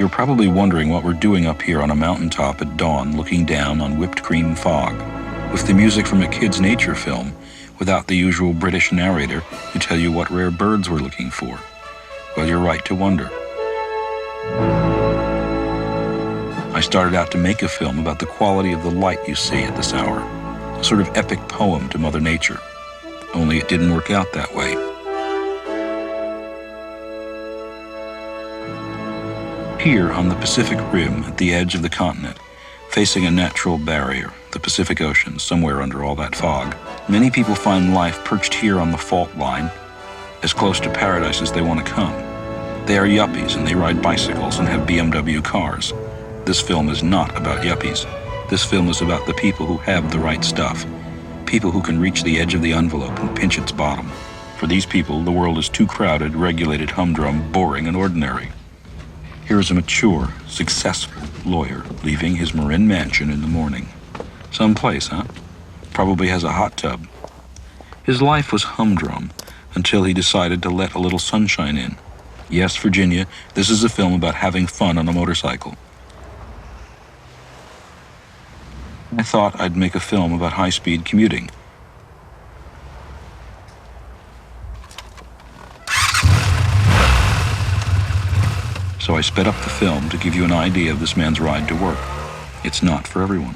You're probably wondering what we're doing up here on a mountaintop at dawn, looking down on whipped cream fog, with the music from a kid's nature film, without the usual British narrator to tell you what rare birds we're looking for. Well, you're right to wonder. I started out to make a film about the quality of the light you see at this hour, a sort of epic poem to Mother Nature. Only it didn't work out that way. Here on the Pacific Rim, at the edge of the continent, facing a natural barrier, the Pacific Ocean, somewhere under all that fog, many people find life perched here on the fault line, as close to paradise as they want to come. They are yuppies and they ride bicycles and have BMW cars. This film is not about yuppies. This film is about the people who have the right stuff, people who can reach the edge of the envelope and pinch its bottom. For these people, the world is too crowded, regulated, humdrum, boring, and ordinary. Here is a mature, successful lawyer leaving his Marin mansion in the morning. Some place, huh? Probably has a hot tub. His life was humdrum until he decided to let a little sunshine in. Yes, Virginia, this is a film about having fun on a motorcycle. I thought I'd make a film about high-speed commuting. So I sped up the film to give you an idea of this man's ride to work. It's not for everyone.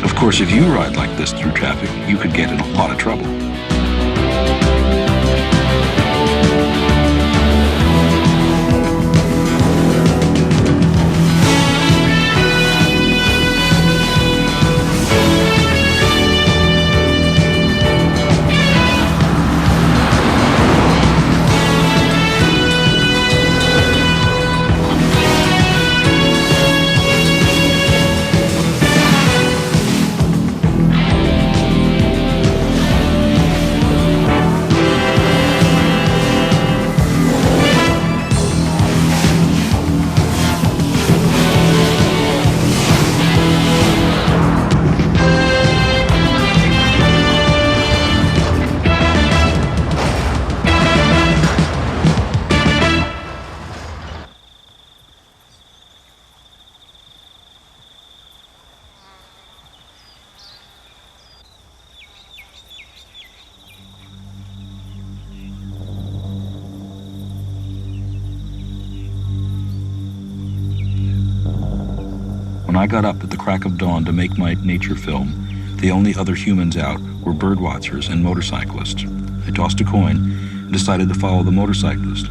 Of course, if you ride like this through traffic, you could get in a lot of trouble. When I got up at the crack of dawn to make my nature film, the only other humans out were birdwatchers and motorcyclists. I tossed a coin and decided to follow the motorcyclist.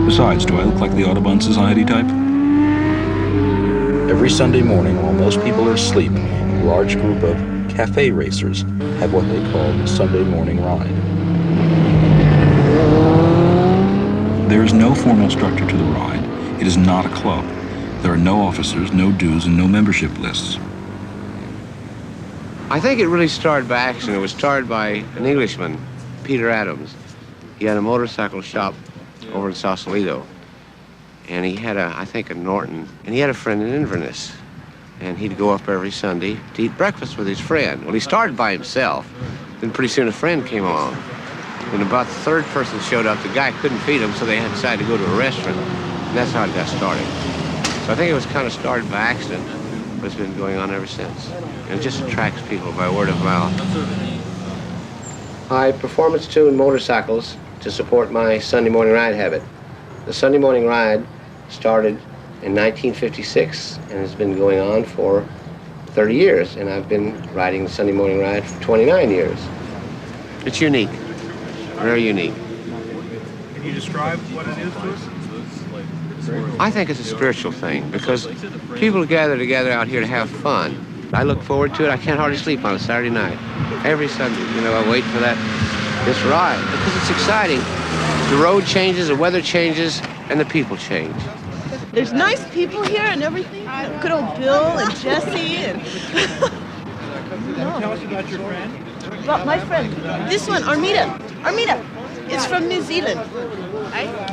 Besides, do I look like the Audubon Society type? Every Sunday morning, while most people are asleep, a large group of cafe racers have what they call the Sunday morning ride. There is no formal structure to the ride. It is not a club. There are no officers, no dues, and no membership lists. I think it really started by accident. It was started by an Englishman, Peter Adams. He had a motorcycle shop over in Sausalito. And he had I think a Norton, and he had a friend in Inverness. And he'd go up every Sunday to eat breakfast with his friend. Well, he started by himself. Then pretty soon a friend came along. When about the third person showed up, the guy couldn't feed them, so they had decided to go to a restaurant. And that's how it got started. So I think it was kind of started by accident, but it's been going on ever since. And it just attracts people by word of mouth. I performance tune motorcycles to support my Sunday morning ride habit. The Sunday morning ride started in 1956 and has been going on for 30 years, and I've been riding the Sunday morning ride for 29 years. It's unique, very unique. Can you describe what it is to us? I think it's a spiritual thing because people gather together out here to have fun. I look forward to it. I can't hardly sleep on a Saturday night. Every Sunday, I wait for this ride because it's exciting. The road changes, the weather changes, and the people change. There's nice people here and everything. Good old Bill and Jesse and... Tell us about your friend. About my friend. This one, Armida. Armida. It's from New Zealand.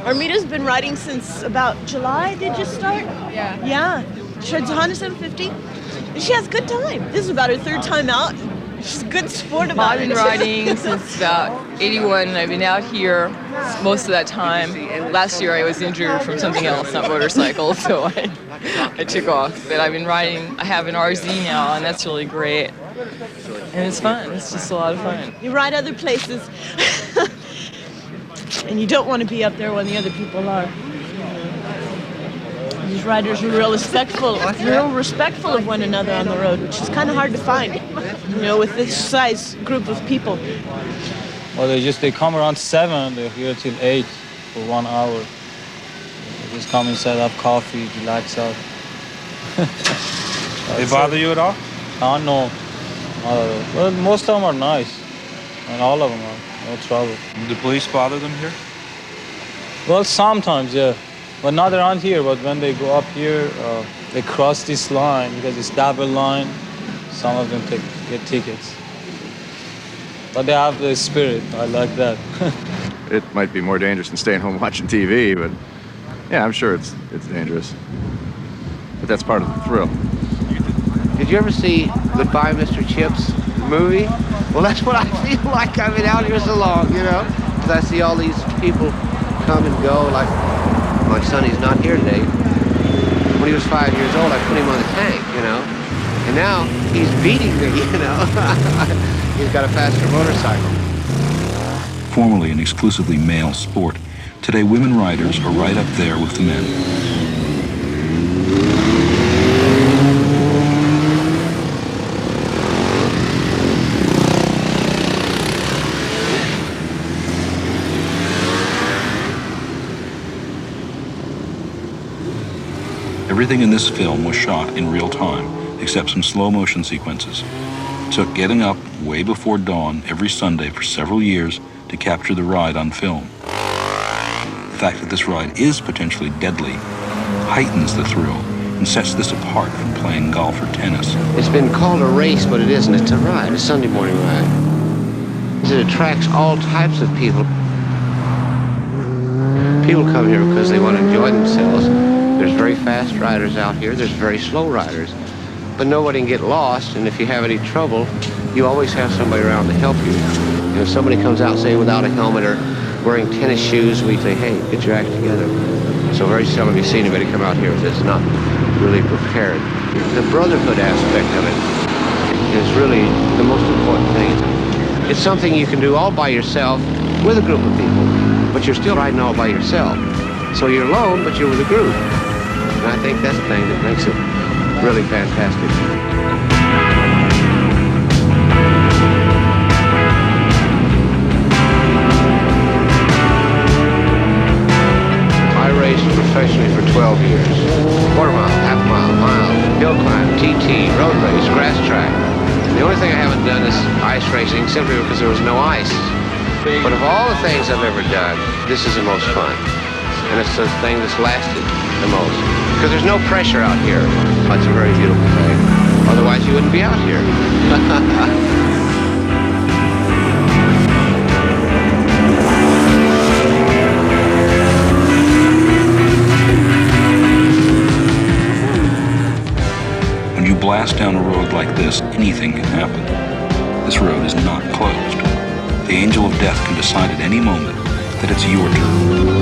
Armida's been riding since about July. Did you start? Yeah. Yeah. She rides a Honda 750. And she has a good time. This is about her third time out. She's a good sport about I've it. been riding since about 81, and I've been out here most of that time. Last year I was injured from something else, not motorcycle, so I took off. But I've been riding, I have an RZ now, and that's really great. And it's fun, it's just a lot of fun. You ride other places. And you don't want to be up there when the other people are. These riders are real respectful of one another on the road, which is kind of hard to find, with this size group of people. Well, they come around 7, they're here till 8 for 1 hour. They just come inside, have coffee, relax out. They bother you at all? No. Well, most of them are nice, and all of them are, no trouble. Do the police bother them here? Well, sometimes, yeah. But not around here, but when they go up here, they cross this line because it's double line. Some of them get tickets. But they have the spirit, I like that. It might be more dangerous than staying home watching TV, but yeah, I'm sure it's dangerous. But that's part of the thrill. Did you ever see Goodbye, Mr. Chips movie? Well, that's what I feel like. I've been out here so long, because I see all these people come and go. Like my son, he's not here today. When he was 5 years old, I put him on the tank, and now he's beating me, He's got a faster motorcycle. Formerly an exclusively male sport, today women riders are right up there with the men. Everything in this film was shot in real time, except some slow motion sequences. It took getting up way before dawn every Sunday for several years to capture the ride on film. The fact that this ride is potentially deadly heightens the thrill and sets this apart from playing golf or tennis. It's been called a race, but it isn't. It's a ride, a Sunday morning ride. It attracts all types of people. People come here because they want to enjoy themselves. There's very fast riders out here. There's very slow riders. But nobody can get lost, and if you have any trouble, you always have somebody around to help you. And if somebody comes out, say, without a helmet or wearing tennis shoes, we say, hey, get your act together. So very seldom you see anybody come out here that's not really prepared. The brotherhood aspect of it is really the most important thing. It's something you can do all by yourself with a group of people, but you're still riding all by yourself. So you're alone, but you're with a group. And I think that's the thing that makes it really fantastic. I raced professionally for 12 years. Quarter mile, half mile, hill climb, TT, road race, grass track. The only thing I haven't done is ice racing, simply because there was no ice. But of all the things I've ever done, this is the most fun. And it's the thing that's lasted the most. Because there's no pressure out here. It's a very beautiful thing. Otherwise, you wouldn't be out here. When you blast down a road like this, anything can happen. This road is not closed. The angel of death can decide at any moment that it's your turn.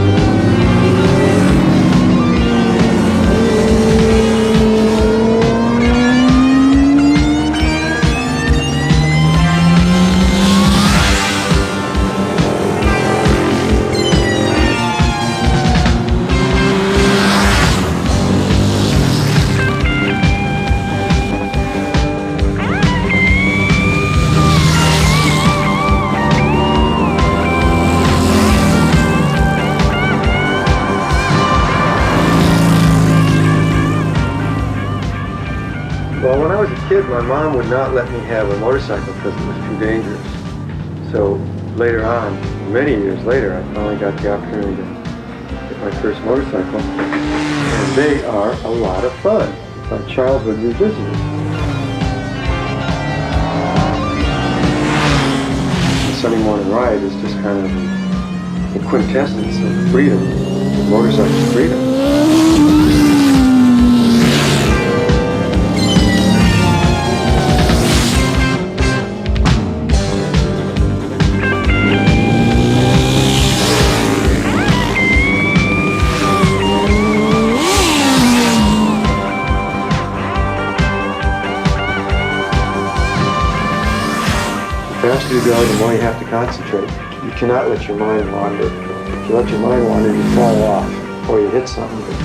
Well, when I was a kid, my mom would not let me have a motorcycle because it was too dangerous. So later on, many years later, I finally got the opportunity to get my first motorcycle. And they are a lot of fun. It's like childhood revisited. The Sunday morning ride is just kind of the quintessence of freedom, motorcycle freedom. The faster you go, the more you have to concentrate. You cannot let your mind wander. If you let your mind wander, you fall off or you hit something.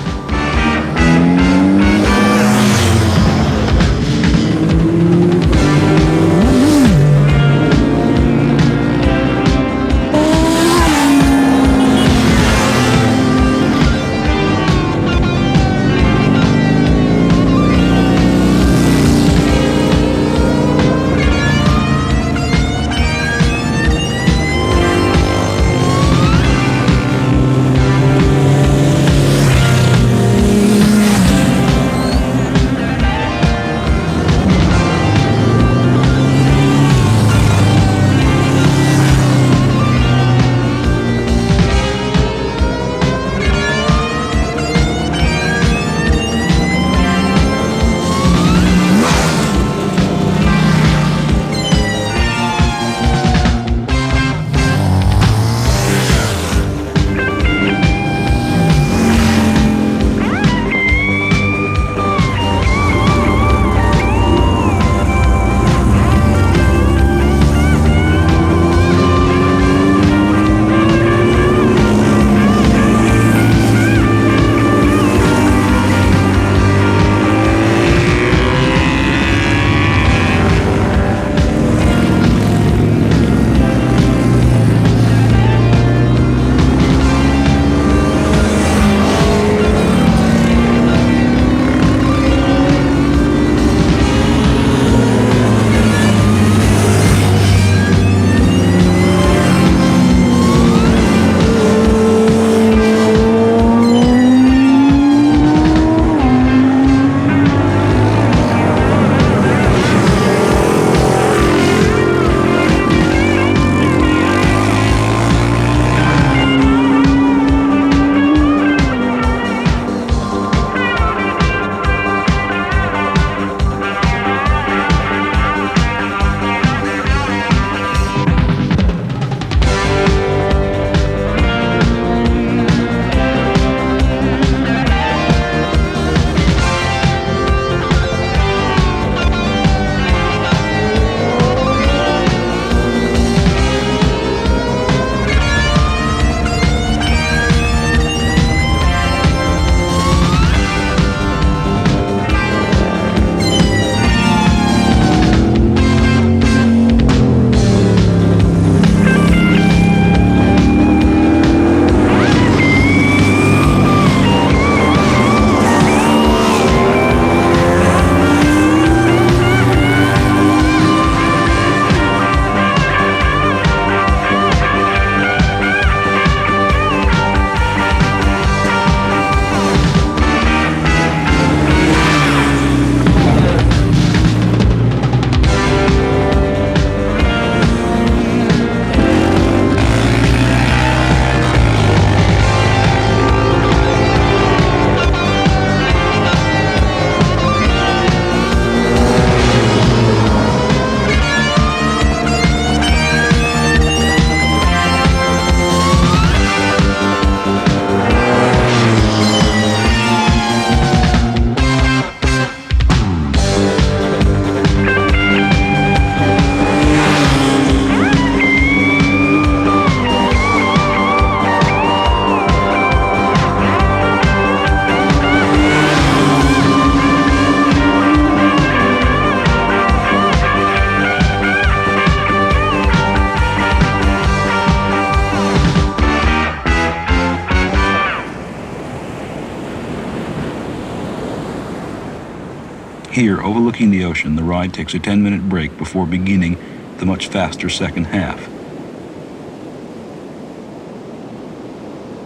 Here, overlooking the ocean, the ride takes a 10-minute break before beginning the much faster second half.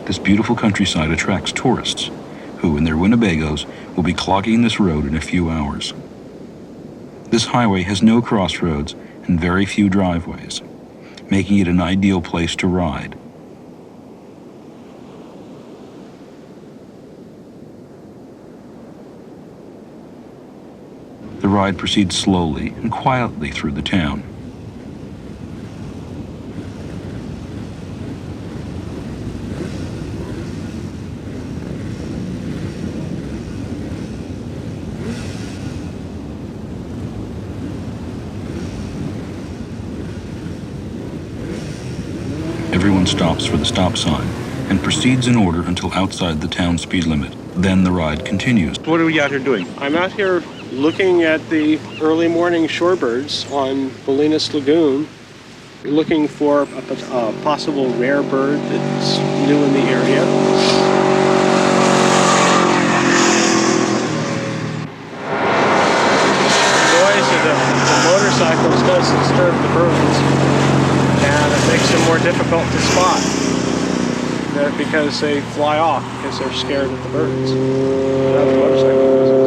This beautiful countryside attracts tourists who, in their Winnebagos, will be clogging this road in a few hours. This highway has no crossroads and very few driveways, making it an ideal place to ride. The ride proceeds slowly and quietly through the town. Everyone stops for the stop sign and proceeds in order until outside the town speed limit. Then the ride continues. What are we out here doing? I'm out here looking at the early morning shorebirds on Bolinas Lagoon, looking for a possible rare bird that's new in the area. The noise of the motorcycles does disturb the birds, and it makes them more difficult to spot because they fly off because they're scared of the birds. That's the motorcycle business.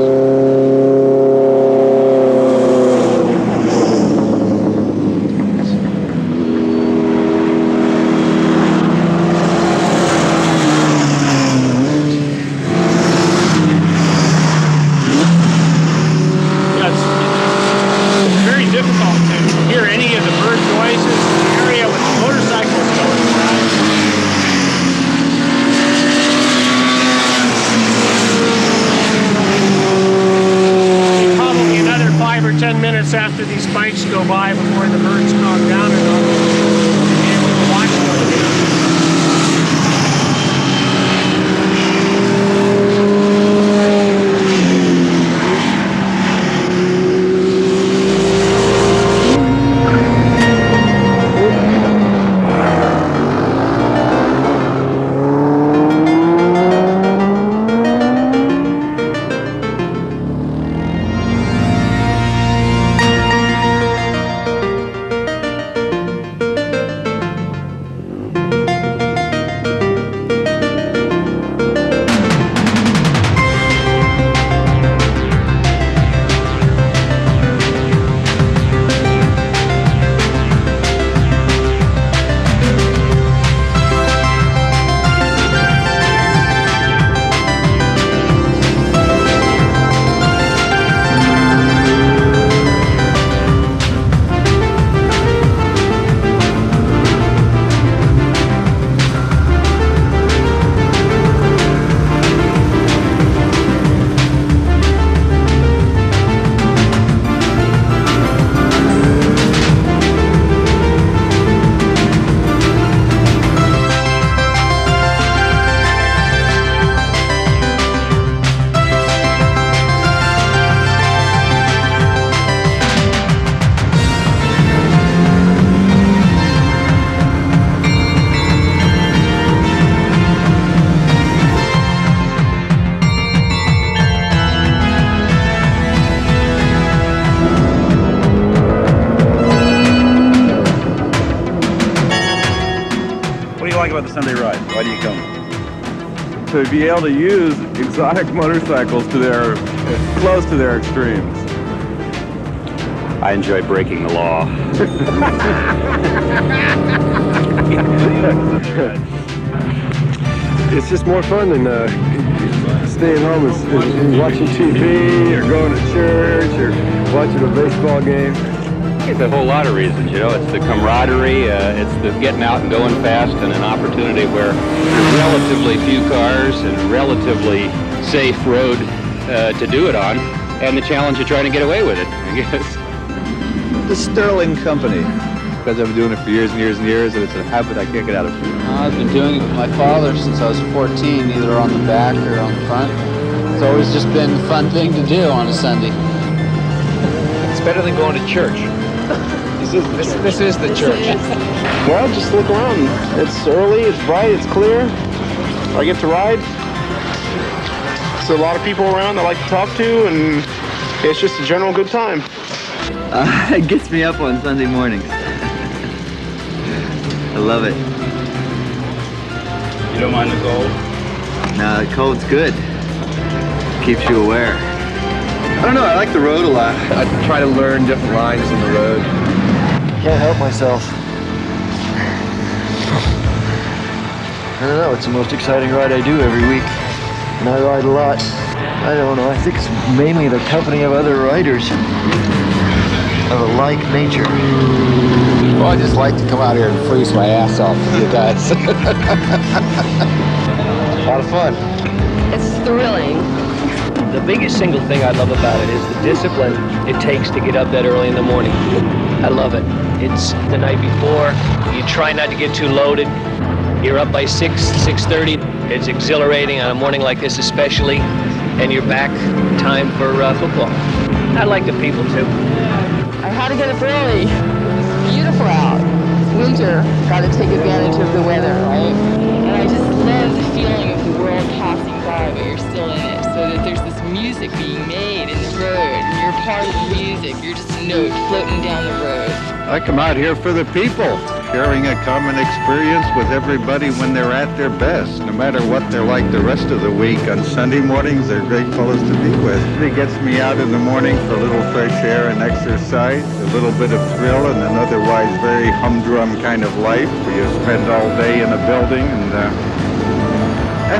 After these spikes go by before the birds calm down enough to be able to watch them again. About the Sunday ride? Why do you come? To be able to use exotic motorcycles to their close to their extremes. I enjoy breaking the law. It's just more fun than staying home and watching TV or going to church or watching a baseball game. It's a whole lot of reasons, you know. It's the camaraderie, it's the getting out and going fast, and an opportunity where there's relatively few cars and a relatively safe road to do it on, and the challenge of trying to get away with it, I guess. The Sterling Company, because I've been doing it for years and years and years, and it's a habit I can't get out of. I've been doing it with my father since I was 14, either on the back or on the front. It's always just been a fun thing to do on a Sunday. It's better than going to church. This is the church. Well, just look around. It's early, it's bright, it's clear. I get to ride. There's a lot of people around I like to talk to, and It's just a general good time. It gets me up on Sunday mornings. I love it. You don't mind the cold? No, the cold's good. Keeps you aware. I don't know, I like the road a lot. I try to learn different lines in the road. Can't help myself. I don't know, it's the most exciting ride I do every week. And I ride a lot. I don't know, I think it's mainly the company of other riders of a like nature. Well, I just like to come out here and freeze my ass off with you guys. A lot of fun. It's thrilling. The biggest single thing I love about it is the discipline it takes to get up that early in the morning. I love it. It's the night before. You try not to get too loaded. You're up by 6:30. It's exhilarating on a morning like this especially. And you're back time for football. I like the people too. I had to get up early. It's beautiful out. It's winter. Got to take advantage of the weather, right? And I just love the feeling of the world passing by, but you're still in it. So that there's this music being made in the road, and you're part of the music. You're just a note floating down the road. I come out here for the people, sharing a common experience with everybody when they're at their best, no matter what they're like the rest of the week. On Sunday mornings, they're great fellows to be with. It gets me out in the morning for a little fresh air and exercise, a little bit of thrill in an otherwise very humdrum kind of life where you spend all day in a building and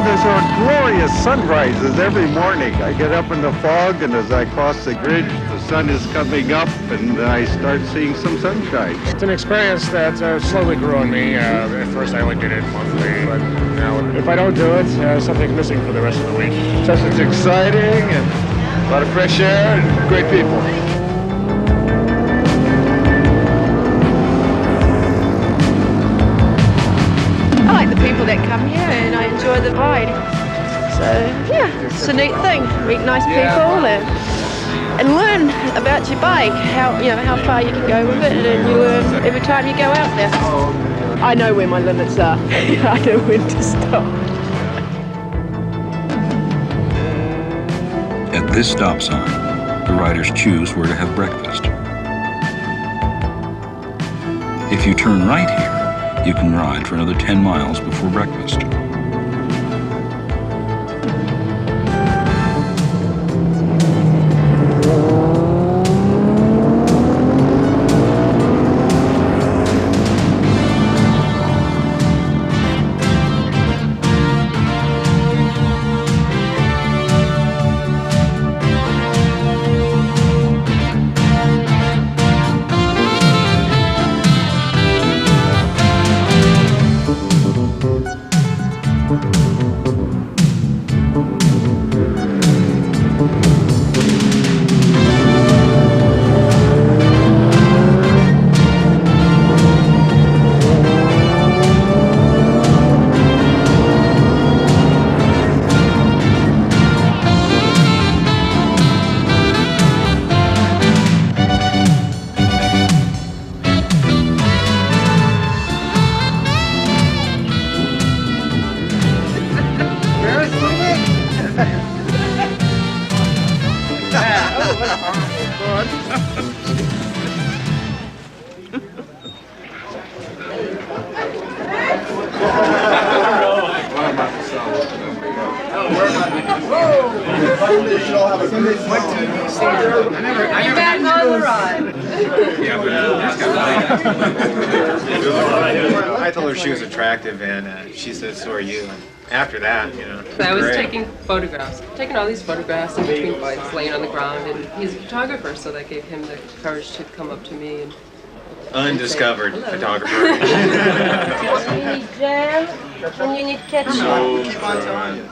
there's glorious sunrises every morning. I get up in the fog, and as I cross the bridge, the sun is coming up, and I start seeing some sunshine. It's an experience that slowly grew on me. At first, I only did it monthly, but now if I don't do it, something's missing for the rest of the week. Just it's exciting, and a lot of fresh air, and great people. I like the people that come here and I enjoy the ride. So yeah, it's a neat thing. Meet nice people and learn about your bike, how far you can go with it, and you learn every time you go out there. I know where my limits are. I know when to stop. At this stop sign, the riders choose where to have breakfast. If you turn right here, you can ride for another 10 miles before breakfast. You're back on the ride. I told her she was attractive, and she said, so are you. And after that, I was taking photographs, taking all these photographs in between bikes laying on the ground, and he's a photographer, so that gave him the courage to come up to me and undiscovered say, photographer. You need jam and you need ketchup. Keep on telling you.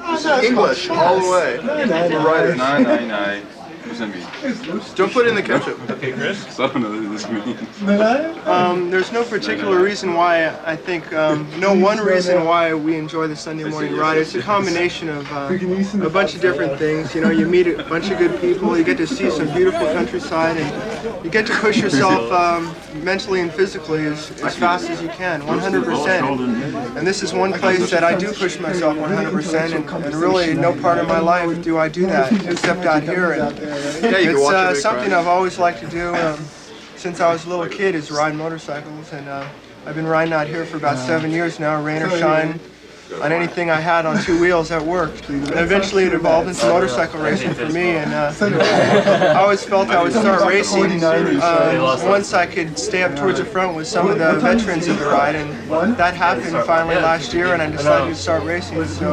English all the way. The writer. Nein. Don't put in the ketchup. Okay, Chris? There's no particular reason why I think, no one reason why we enjoy the Sunday morning ride. It's a combination of a bunch of different things. You meet a bunch of good people, you get to see some beautiful countryside, and you get to push yourself mentally and physically as fast as you can, 100%. And this is one place that I do push myself 100%, and really no part of my life do I do that except out here. And It's something I've always liked to do since I was a little kid, is ride motorcycles, and I've been riding out here for about 7 years now, rain or shine, on anything I had on 2 wheels at work. And eventually it evolved into motorcycle racing for me, and I always felt I would start racing once I could stay up towards the front with some of the veterans of the ride, and that happened finally last year, and I decided to start racing. So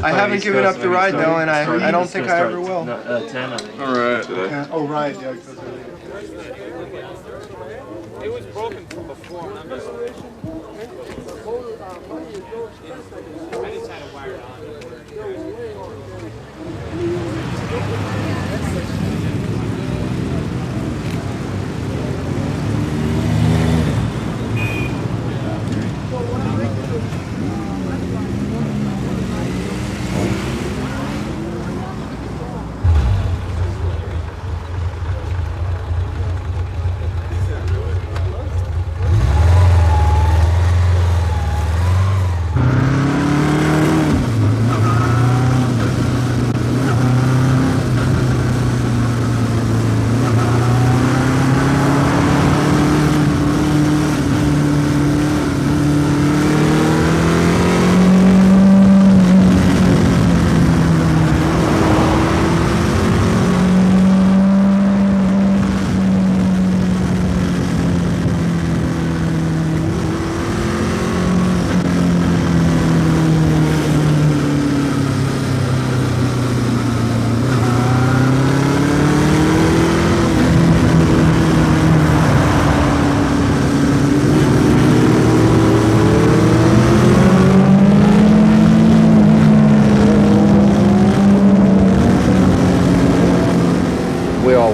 I haven't given up the ride though, and I don't think I ever will. All right. Oh, right. Yeah. It was broken from before. I just had to wire it on.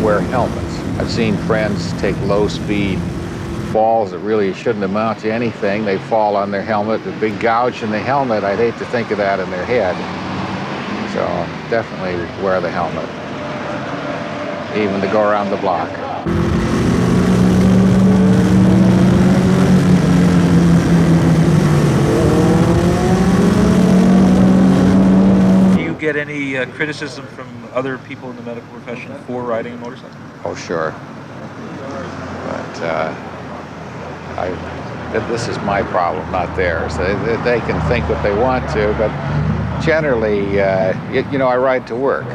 Wear helmets. I've seen friends take low-speed falls that really shouldn't amount to anything. They fall on their helmet, the big gouge in the helmet. I'd hate to think of that in their head. So definitely wear the helmet, even to go around the block. Do you get any criticism from other people in the medical profession for riding a motorcycle? Oh, sure. But this is my problem, not theirs. They can think what they want to, but generally, you know, I ride to work.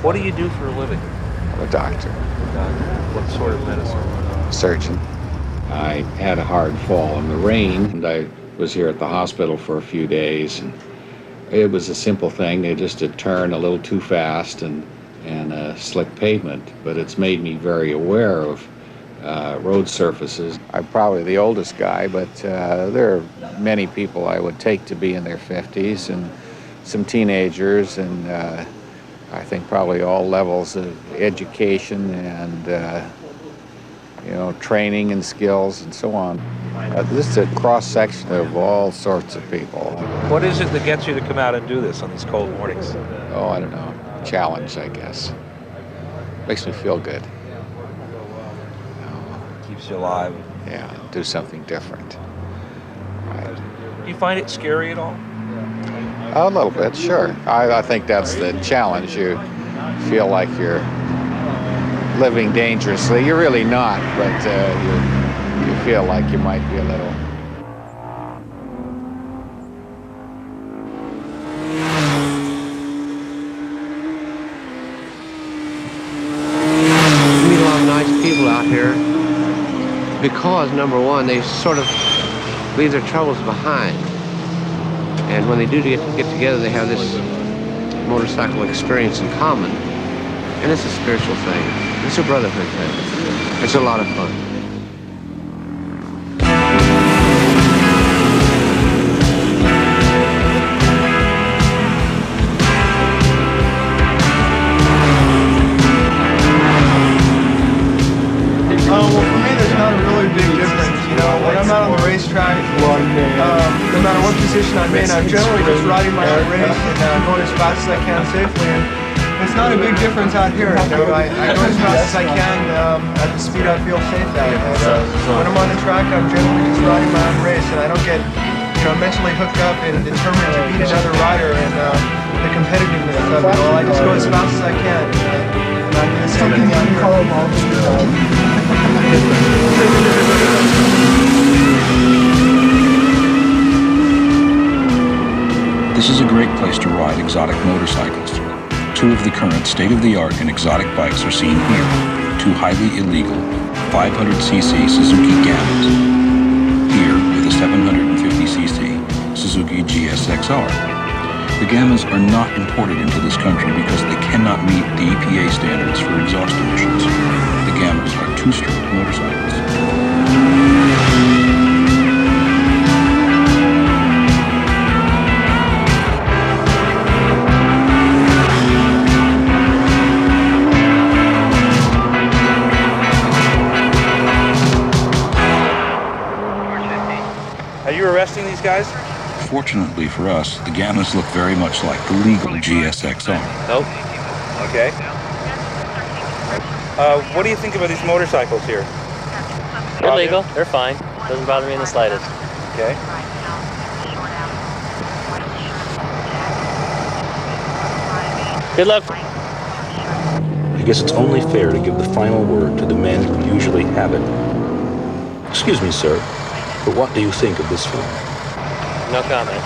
What do you do for a living? I'm a doctor. What sort of medicine? Surgeon. I had a hard fall in the rain, and I was here at the hospital for a few days. And it was a simple thing. They just had turned a little too fast and slick pavement, but it's made me very aware of road surfaces. I'm probably the oldest guy, but there are many people I would take to be in their 50s, and some teenagers, and I think probably all levels of education and you know, training and skills and so on. This is a cross-section of all sorts of people. What is it that gets you to come out and do this on these cold mornings? Oh, I don't know. Challenge, I guess. Makes me feel good. Keeps you alive. Yeah, do something different. Right. Do you find it scary at all? A little bit, sure. I think that's the challenge. You feel like you're living dangerously. You're really not, but you feel like you might be a little. You meet a lot of nice people out here because, number one, they sort of leave their troubles behind. And when they do get together, they have this motorcycle experience in common. And it's a spiritual thing. It's a brotherhood thing. It's a lot of fun. Well, for me, there's not a really big difference. You know, when I'm out on the racetrack, no matter what position I'm in, I'm generally just riding my own race and going as fast as I can safely. And it's not a big difference out here. You know, I go as fast as I can at the speed I feel safe at. And when I'm on the track, I'm generally just riding my own race, and I don't get, you know, mentally hooked up and determined to beat another rider and the competitiveness of it all. I just go as fast as I can. This is a great place to ride exotic motorcycles. Two of the current state-of-the-art and exotic bikes are seen here. Two highly illegal 500cc Suzuki Gammas. Here with a 750cc Suzuki GSXR. The Gammas are not imported into this country because they cannot meet the EPA standards for exhaust emissions. The Gammas are two-stroke motorcycles. Are you arresting these guys? Fortunately for us, the Gammas look very much like the legal GSXR. Nope. Okay. What do you think about these motorcycles here? They're legal. They're fine. Doesn't bother me in the slightest. Okay. Good luck. I guess it's only fair to give the final word to the men who usually have it. Excuse me, sir, but what do you think of this film? No comment.